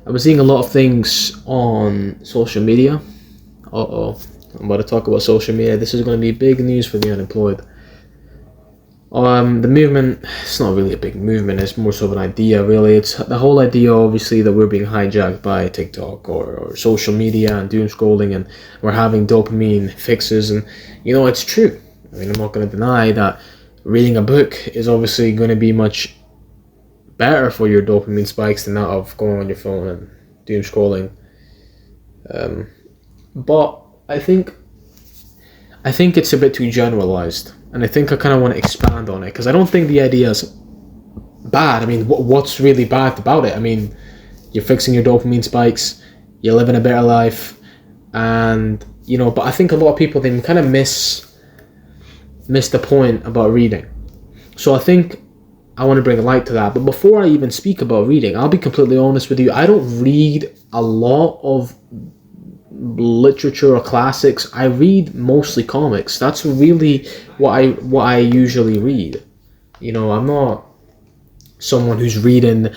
I was seeing a lot of things on social media. I'm about to talk about social media. This is going to be big news for the unemployed. The movement, it's not really a big movement, it's more so of an idea, really. It's the whole idea, obviously, that we're being hijacked by TikTok or social media and doom scrolling, and we're having dopamine fixes. And, it's true. I mean, I'm not going to deny that reading a book is obviously going to be much better for your dopamine spikes than that of going on your phone and doom scrolling. But I think it's a bit too generalized, and I think I kind of want to expand on it, because I don't think the idea is bad. I mean, what's really bad about it? I mean, you're fixing your dopamine spikes, you're living a better life, and but I think a lot of people, they kind of miss the point about reading. So I think I want to bring a light to that. But before I even speak about reading, I'll be completely honest with you, I don't read a lot of literature or classics. I read mostly comics. That's really what I usually read. I'm not someone who's reading.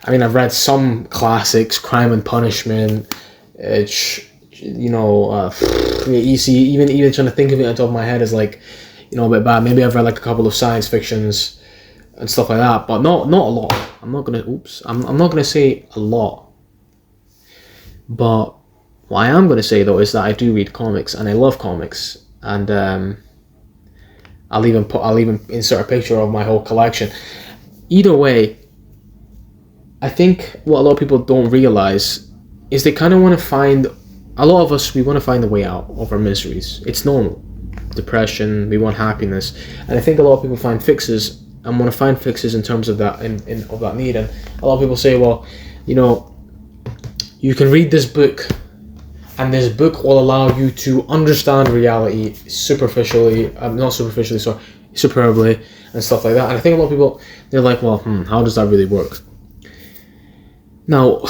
I mean, I've read some classics, Crime and Punishment. You see, even trying to think of it on top of my head is like, a bit bad. Maybe I've read like a couple of science fictions and stuff like that, but not a lot. I'm not gonna say a lot. But what I am going to say, though, is that I do read comics, and I love comics, and I'll even insert a picture of my whole collection. Either way, I think what a lot of people don't realize is they kind of want to find. A lot of us, we want to find a way out of our miseries. It's normal. Depression. We want happiness, and I think a lot of people find fixes and want to find fixes in terms of that of that need. And a lot of people say, well, you can read this book, and this book will allow you to understand reality superbly, and stuff like that. And I think a lot of people, they're like, well, how does that really work? Now,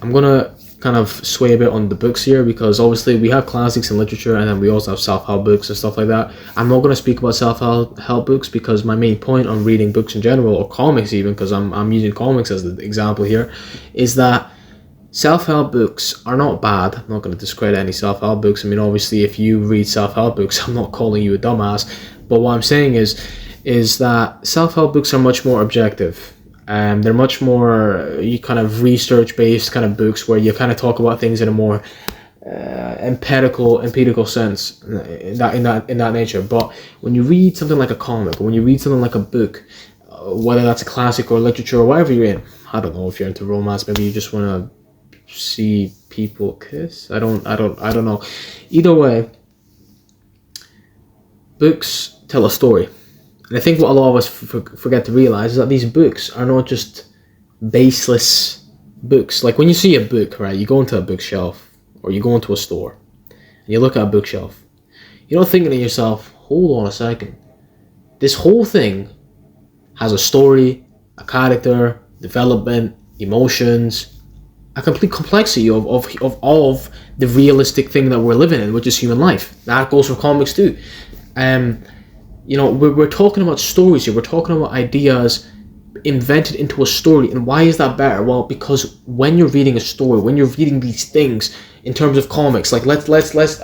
I'm going to kind of sway a bit on the books here, because obviously we have classics in literature, and then we also have self-help books and stuff like that. I'm not going to speak about self-help books, because my main point on reading books in general, or comics even, because I'm using comics as the example here, is that self-help books are not bad. I'm not going to discredit any self-help books. I mean, obviously, if you read self-help books, I'm not calling you a dumbass. But what I'm saying is that self-help books are much more objective. They're much more kind of research-based kind of books, where you kind of talk about things in a more empirical sense, in that nature. But when you read something like a comic, or when you read something like a book, whether that's a classic or literature or whatever you're in, I don't know if you're into romance, maybe you just want to see people kiss. I don't know. Either way, books tell a story. And I think what a lot of us forget to realize is that these books are not just baseless books. Like when you see a book, right, you go into a bookshelf, or you go into a store, and you look at a bookshelf, you're not thinking to yourself, hold on a second, this whole thing has a story, a character, development, emotions, a complete complexity of all of the realistic thing that we're living in, which is human life. That goes for comics too. We're talking about stories here. We're talking about ideas invented into a story. And why is that better? Well, because when you're reading a story, when you're reading these things in terms of comics, like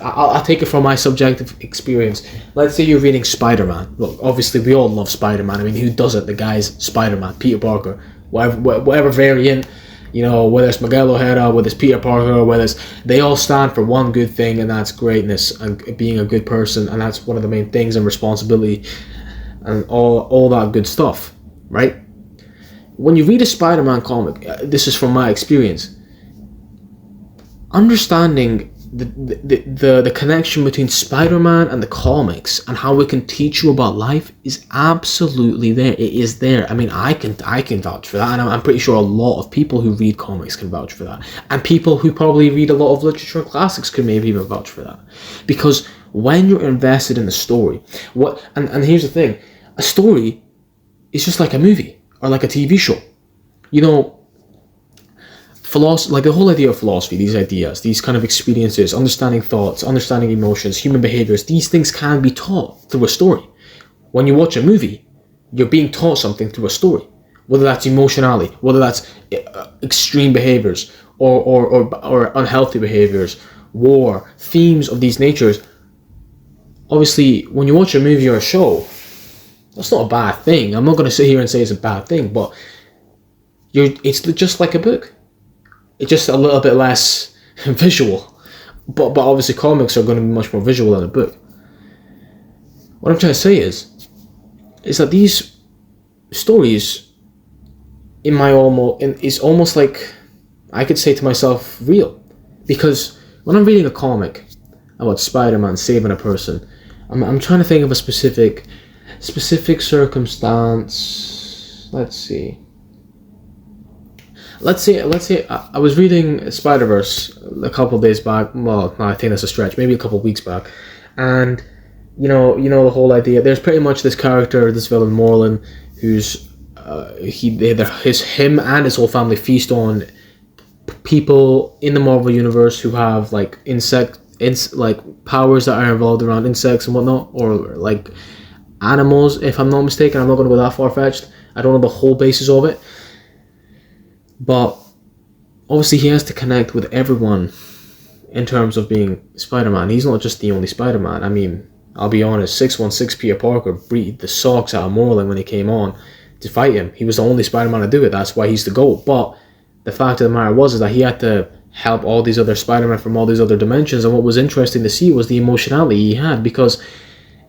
I'll take it from my subjective experience. Let's say you're reading Spider-Man. Look, obviously we all love Spider-Man. I mean, who doesn't? The guy's Spider-Man, Peter Parker, whatever variant. Whether it's Miguel O'Hara, whether it's Peter Parker, they all stand for one good thing, and that's greatness and being a good person, and that's one of the main things, and responsibility and all that good stuff, right? When you read a Spider-Man comic, this is from my experience, understanding the connection between Spider-Man and the comics and how it can teach you about life is absolutely there. It is there. I mean, I can vouch for that, and I'm pretty sure a lot of people who read comics can vouch for that, and people who probably read a lot of literature and classics could maybe even vouch for that, because when you're invested in the story, and here's the thing, a story is just like a movie or like a TV show. Philosophy, like the whole idea of philosophy, these ideas, these kind of experiences, understanding thoughts, understanding emotions, human behaviors, these things can be taught through a story. When you watch a movie, you're being taught something through a story. whether that's emotionality, whether that's extreme behaviors or unhealthy behaviors, war, themes of these natures. Obviously, when you watch a movie or a show, that's not a bad thing. I'm not going to sit here and say it's a bad thing, but it's just like a book. It's just a little bit less visual. But obviously comics are going to be much more visual than a book. What I'm trying to say is that these stories is almost like I could say to myself real. Because when I'm reading a comic about Spider-Man saving a person, I'm trying to think of a specific circumstance. Let's say I was reading Spider-Verse a couple of days back. Well, no, I think that's a stretch. Maybe a couple of weeks back, and you know the whole idea. There's pretty much this character, this villain Morlun, who's him and his whole family feast on people in the Marvel universe who have like powers that are involved around insects and whatnot, or like animals. If I'm not mistaken, I'm not going to go that far fetched. I don't know the whole basis of it. But obviously he has to connect with everyone in terms of being Spider-Man. He's not just the only Spider-Man. I mean, I'll be honest, 616 Peter Parker breathed the socks out of Morlun when he came on to fight him. He was the only Spider-Man to do it. That's why he's the GOAT. But the fact of the matter is that he had to help all these other Spider-Men from all these other dimensions. And what was interesting to see was the emotionality he had. Because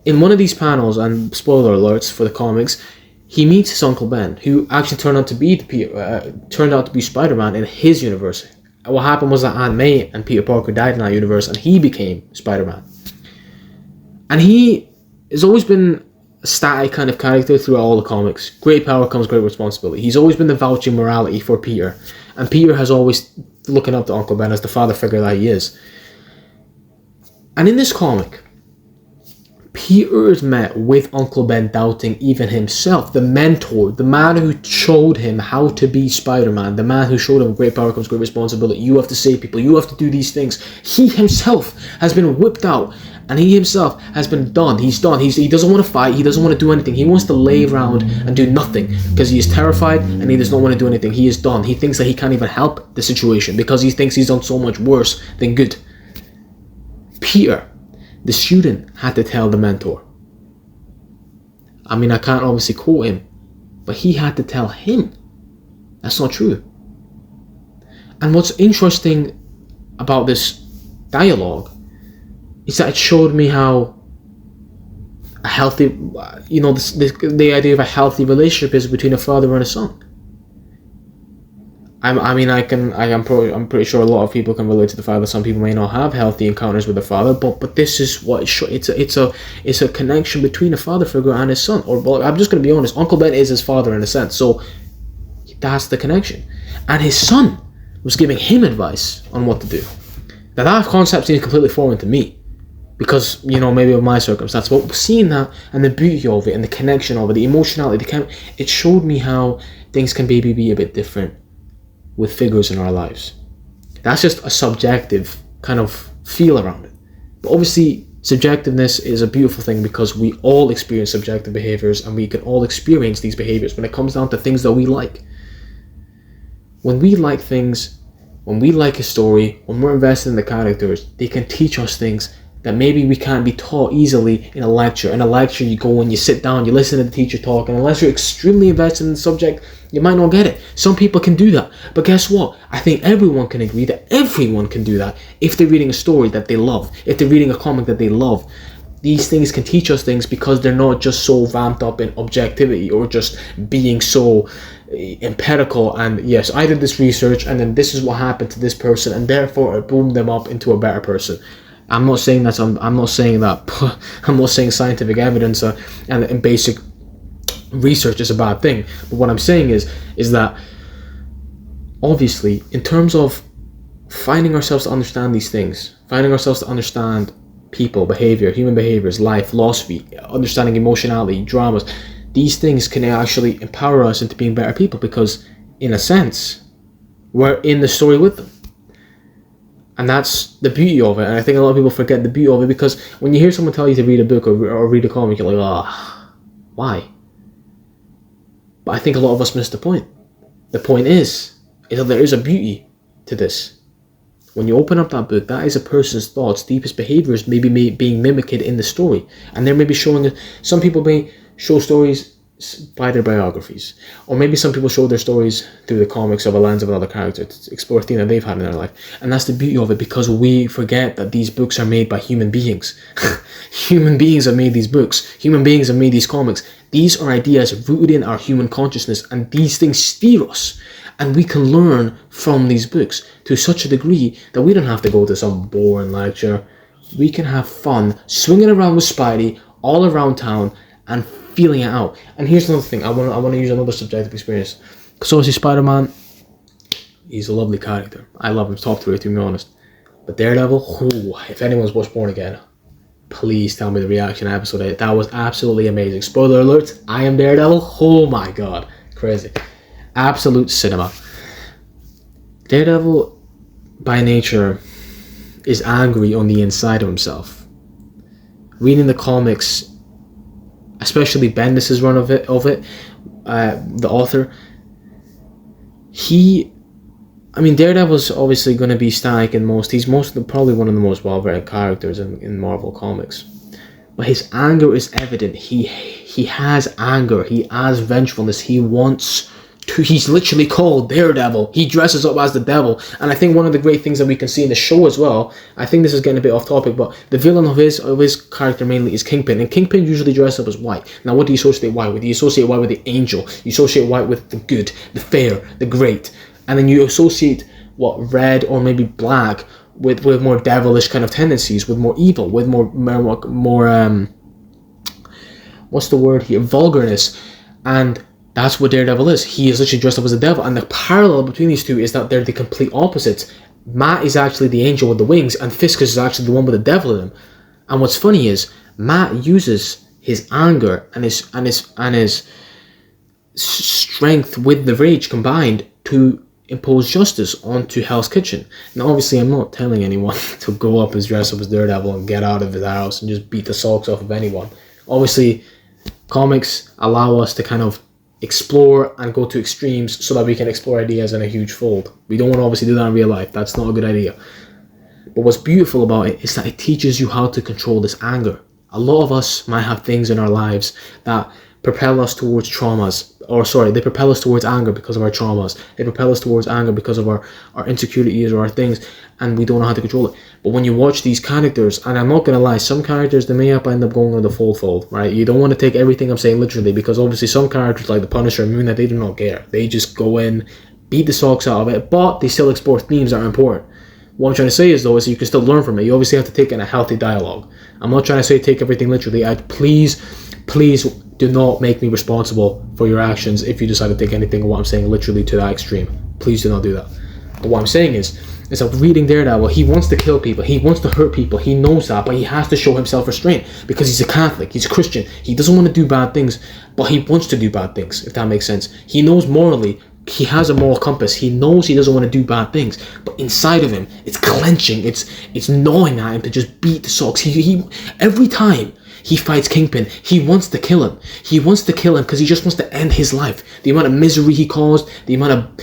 in one of these panels, and spoiler alerts for the comics, he meets his Uncle Ben, who actually turned out to be Spider-Man in his universe. What happened was that Aunt May and Peter Parker died in that universe, and he became Spider-Man. And he has always been a static kind of character throughout all the comics. Great power comes great responsibility. He's always been the vouching morality for Peter, and Peter has always looking up to Uncle Ben as the father figure that he is. And in this comic, Peter is met with Uncle Ben doubting even himself, the mentor, the man who showed him how to be Spider-Man, the man who showed him great power comes great responsibility. You have to save people, you have to do these things. He himself has been whipped out, and he himself has been done. He's done. He doesn't want to fight, he doesn't want to do anything. He wants to lay around and do nothing because he is terrified and he does not want to do anything. He is done. He thinks that he can't even help the situation because he thinks he's done so much worse than good. Peter, the student, had to tell the mentor. I mean, I can't obviously quote him, but he had to tell him. That's not true. And what's interesting about this dialogue is that it showed me how a healthy, the idea of a healthy relationship is between a father and a son. I'm pretty sure a lot of people can relate to the father. Some people may not have healthy encounters with the father, but this is what it's a connection between a father figure and his son. Or, well, I'm just going to be honest, Uncle Ben is his father in a sense, so that's the connection. And his son was giving him advice on what to do. Now that concept seems completely foreign to me, because maybe of my circumstance. But seeing that and the beauty of it and the connection of it, the emotionality, it showed me how things can maybe be a bit different with figures in our lives. That's just a subjective kind of feel around it. But obviously, subjectiveness is a beautiful thing because we all experience subjective behaviors and we can all experience these behaviors when it comes down to things that we like. When we like things, when we like a story, when we're invested in the characters, they can teach us things that maybe we can't be taught easily in a lecture. In a lecture, you go and you sit down, you listen to the teacher talk, and unless you're extremely invested in the subject, you might not get it. Some people can do that. But guess what? I think everyone can agree that everyone can do that if they're reading a story that they love, if they're reading a comic that they love. These things can teach us things because they're not just so vamped up in objectivity or just being so empirical and yes, I did this research and then this is what happened to this person and therefore it boomed them up into a better person. I'm not saying that. I'm not saying that. I'm not saying scientific evidence and basic research is a bad thing. But what I'm saying is that obviously, in terms of finding ourselves to understand these things, finding ourselves to understand people, behavior, human behaviors, life, philosophy, understanding emotionality, dramas, these things can actually empower us into being better people because, in a sense, we're in the story with them. And that's the beauty of it. And I think a lot of people forget the beauty of it because when you hear someone tell you to read a book or read a comic, you're like, why? But I think a lot of us miss the point. The point is that there is a beauty to this. When you open up that book, that is a person's thoughts, deepest behaviors maybe being mimicked in the story. And they're maybe showing it. Some people may show stories by their biographies, or maybe some people show their stories through the comics of a lens of another character to explore a theme that they've had in their life. And that's the beauty of it, because we forget that these books are made by human beings. Human beings have made these books. Human beings have made these comics. These are ideas rooted in our human consciousness, and these things steer us. And we can learn from these books to such a degree that we don't have to go to some boring lecture. We can have fun swinging around with Spidey all around town and feeling it out. And here's another thing. I want to use another subjective experience. Because obviously Spider-Man, he's a lovely character. I love him top 3, to be honest. But Daredevil, if anyone's watched Born Again, please tell me the reaction episode 8. That was absolutely amazing. Spoiler alert, I am Daredevil. Oh my god. Crazy. Absolute cinema. Daredevil, by nature, is angry on the inside of himself. Reading the comics, especially Bendis's run of it, the author, Daredevil's obviously going to be static in most. He's probably one of the most well-read characters in Marvel Comics. But his anger is evident. He has anger. He has vengefulness. He's literally called Daredevil. He dresses up as the devil. And I think one of the great things that we can see in the show as well, I think this is getting a bit off topic, but the villain of his character mainly is Kingpin. And Kingpin usually dresses up as white. Now what do you associate white with? You associate white with the angel. You associate white with the good, the fair, the great. And then you associate red or maybe black with more devilish kind of tendencies, with more evil, with more what's the word here? Vulgarness. And that's what Daredevil is. He is literally dressed up as a devil. And the parallel between these two is that they're the complete opposites. Matt is actually the angel with the wings, and Fiscus is actually the one with the devil in him. And what's funny is Matt uses his anger and his strength with the rage combined to impose justice onto Hell's Kitchen. Now obviously I'm not telling anyone to go up and dress up as Daredevil and get out of his house and just beat the socks off of anyone. Obviously comics allow us to kind of explore and go to extremes so that we can explore ideas in a huge fold. We don't want to obviously do that in real life. That's not a good idea. But what's beautiful about it is that it teaches you how to control this anger. A lot of us might have things in our lives that propel us towards they propel us towards anger because of our traumas. They propel us towards anger because of our insecurities or our things, and we don't know how to control it. But when you watch these characters, and I'm not going to lie, some characters, they may end up going on the full fold, right? You don't want to take everything I'm saying literally, because obviously some characters like the Punisher and Moon Knight, they do not care. They just go in, beat the socks out of it, but they still explore themes that are important. What I'm trying to say is you can still learn from it. You obviously have to take in a healthy dialogue. I'm not trying to say take everything literally. Please do not make me responsible for your actions if you decide to take anything of what I'm saying literally to that extreme. Please do not do that. But what I'm saying is that reading Daredevil, he wants to kill people, he wants to hurt people, he knows that, but he has to show himself restraint because he's a Catholic, he's a Christian. He doesn't want to do bad things, but he wants to do bad things, if that makes sense. He knows morally, he has a moral compass. He knows he doesn't want to do bad things, but inside of him, it's clenching, it's gnawing at him to just beat the socks. He every time he fights Kingpin, he wants to kill him. He wants to kill him because he just wants to end his life. The amount of misery he caused, the amount of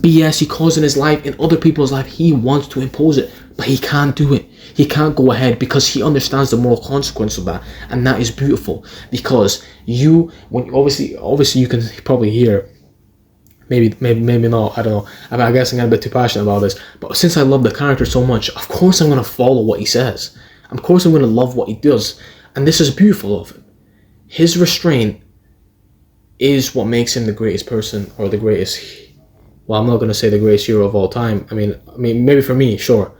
BS he caused in his life, in other people's life, he wants to impose it, but he can't do it. He can't go ahead because he understands the moral consequence of that, and that is beautiful. Because obviously you can probably hear, maybe not, I don't know. I guess I'm getting a bit too passionate about this, but since I love the character so much, of course I'm going to follow what he says. Of course I'm going to love what he does. And this is beautiful of him. His restraint is what makes him the greatest person, or the greatest, well, I'm not going to say the greatest hero of all time. I mean, maybe for me, sure.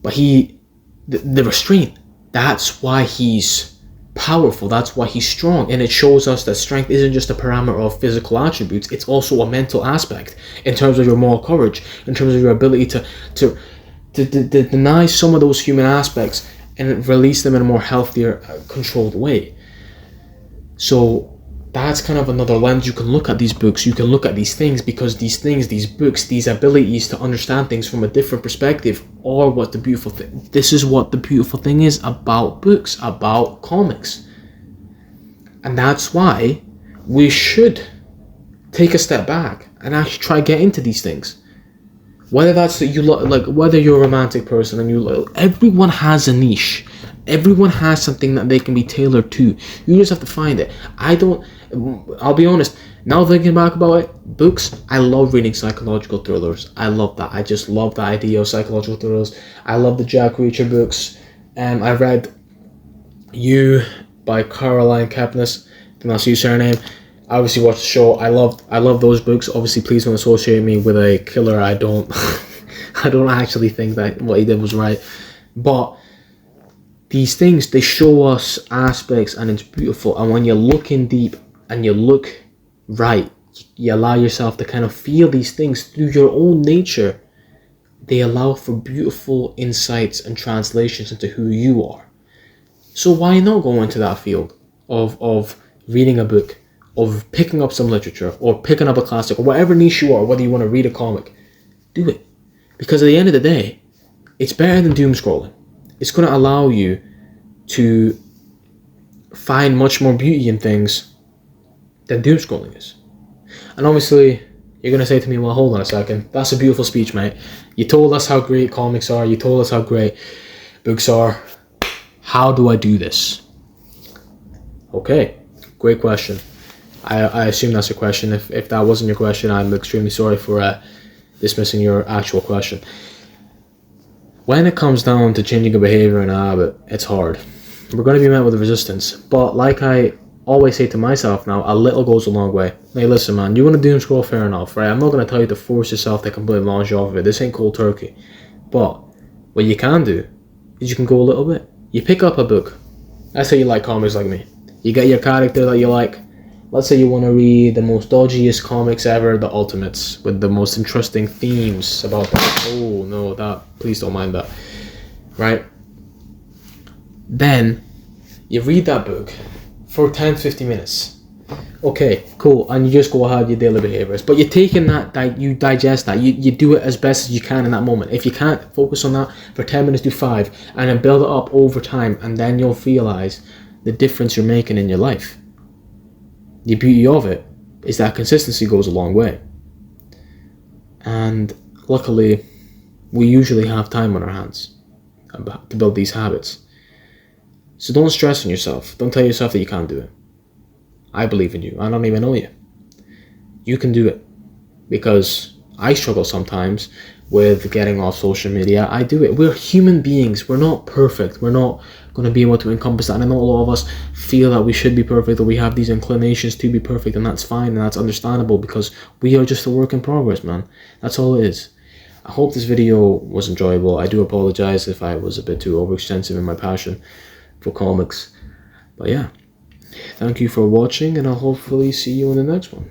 But the restraint, that's why he's powerful, that's why he's strong. And it shows us that strength isn't just a parameter of physical attributes, it's also a mental aspect in terms of your moral courage, in terms of your ability to deny some of those human aspects and release them in a more healthier, controlled way. So that's kind of another lens you can look at these books, you can look at these things, because these things, these books, these abilities to understand things from a different perspective are what the beautiful thing. This is what the beautiful thing is about books, about comics. And that's why we should take a step back and actually try get into these things. Whether that's that you like, whether you're a romantic person and everyone has a niche. Everyone has something that they can be tailored to. You just have to find it. I'll be honest, now thinking back about it, books, I love reading psychological thrillers. I love that. I just love the idea of psychological thrillers. I love the Jack Reacher books. I read You by Caroline Kepnes. I think that's your surname. I obviously watched the show. I love those books. Obviously, please don't associate me with a killer. I don't I don't actually think that what he did was right. But these things, they show us aspects and it's beautiful. And when you're looking deep and you look right, you allow yourself to kind of feel these things through your own nature. They allow for beautiful insights and translations into who you are. So why not go into that field of reading a book, of picking up some literature, or picking up a classic, or whatever niche you are, whether you want to read a comic, do it. Because at the end of the day, it's better than doom scrolling. It's going to allow you to find much more beauty in things than doom scrolling is. And obviously, you're going to say to me, well, hold on a second. That's a beautiful speech, mate. You told us how great comics are. You told us how great books are. How do I do this? Okay, great question. I assume that's your question. If that wasn't your question, I'm extremely sorry for dismissing your actual question. When it comes down to changing a behavior and a habit, it's hard. We're going to be met with resistance. But like I always say to myself now, a little goes a long way. Hey, listen, man, you want to doom scroll, fair enough, right? I'm not going to tell you to force yourself to completely launch off of it. This ain't cold turkey. But what you can do is you can go a little bit. You pick up a book. Let's say you like comics like me. You get your character that you like. Let's say you want to read the most dodgiest comics ever, the Ultimates, with the most interesting themes about that. Oh, no, please don't mind that. Right? Then, you read that book for 10-15 minutes. Okay, cool. And you just go ahead your daily behaviors. But you're taking that, you digest that. You do it as best as you can in that moment. If you can't focus on that for 10 minutes, do 5. And then build it up over time. And then you'll realize the difference you're making in your life. The beauty of it is that consistency goes a long way. And luckily, we usually have time on our hands to build these habits. So don't stress on yourself. Don't tell yourself that you can't do it. I believe in you. I don't even know you. You can do it. Because I struggle sometimes with getting off social media. I do it. We're human beings. We're not perfect. We're not going to be able to encompass that. And I know a lot of us feel that we should be perfect, or we have these inclinations to be perfect, and that's fine and that's understandable because we are just a work in progress, man. That's all it is. I hope this video was enjoyable. I do apologize if I was a bit too overextensive in my passion for comics. But yeah, thank you for watching, and I'll hopefully see you in the next one.